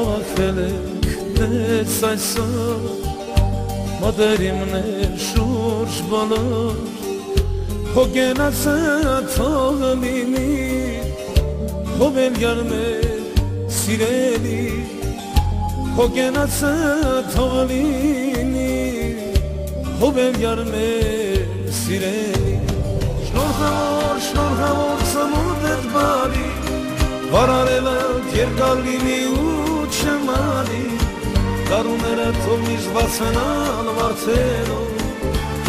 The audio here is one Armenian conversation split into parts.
Հավաքվել ենք դες այսօր մտերիմներ շուրջ բոլոր Քո գենացը թող լինի Հոբելյար մեր սիրելի Քո գենացը թող լինի Հոբելյար մեր սիրելի Շնորհավոր ծնունդ էդ բարի Վարարելդ երկար լինի ու չմանի Կարուները թող միշտ բացվենան վարդերով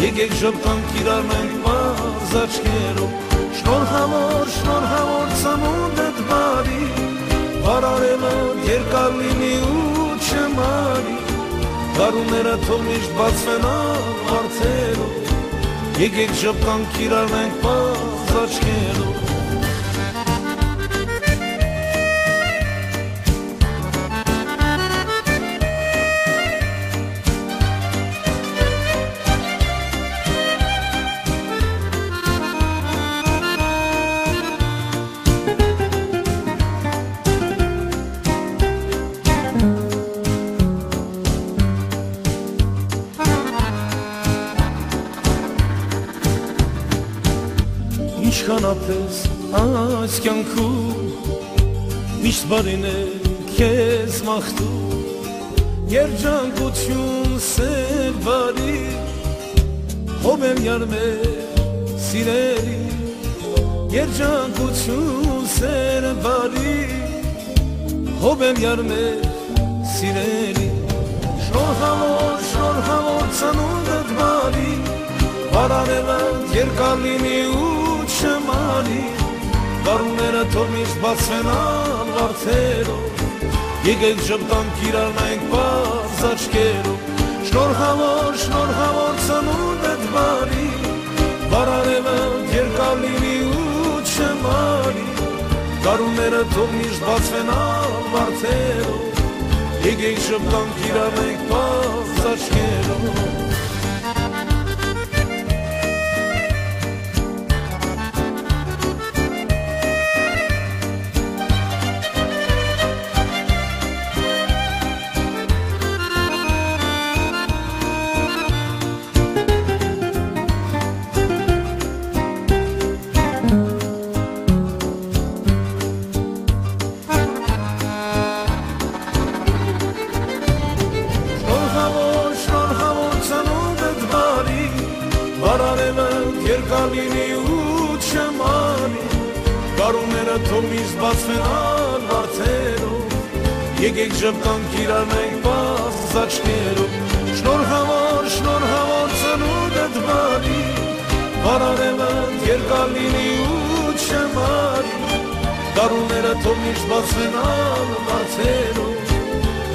Եկեք ժպտանք իրարնենք բաց աչքերով Շնորհավոր ծնունդ էդ բարի Վարարելդ երկար լինի ու չմանի Կարուները թող միշտ բացվենան վարդերով Եկեք ժպտանք իրարնենք բաց աչքերով Ինչքան ապես այս կյանքում միշտ բարին է քեզ մաղթում Երջանկություն սեր բարի Հոբելյար մեր սիրելի Երջանկություն սեր բարի Հոբելյար մեր սիրելի Շնորհավոր ծնունդ էդ բարի Վարարելդ երկար լինի ու չմանի Կարուները թող միշտ բացվենան վարդերով Եկեք ժպտանք իրարնենք բաց աչքերով Շնորհավոր ծնունդ էդ բարի Վարարելդ երկար լինի ու չմանի Կարուները թող միշտ բացվենան վարդերով Եկեք ժպտանք իրարնենք բաց աչքերով Վարարելդ երկար լինի ու չմանի Կարուները թող միշտ բացվենան վարդերով Եկեք ժպտանք իրարնենք բաց աչքերով Շնորհավոր ծնունդ էդ բարի Վարարելդ երկար լինի ու չմանի Կարուները թող միշտ բացվենան վարդերով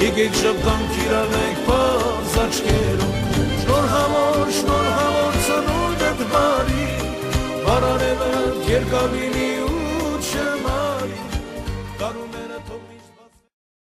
Եկեք ժպտանք իրարնենք բաց աչքերով Շնորհավոր ծնունդ էդ բարի Վարարելդ երկար լինի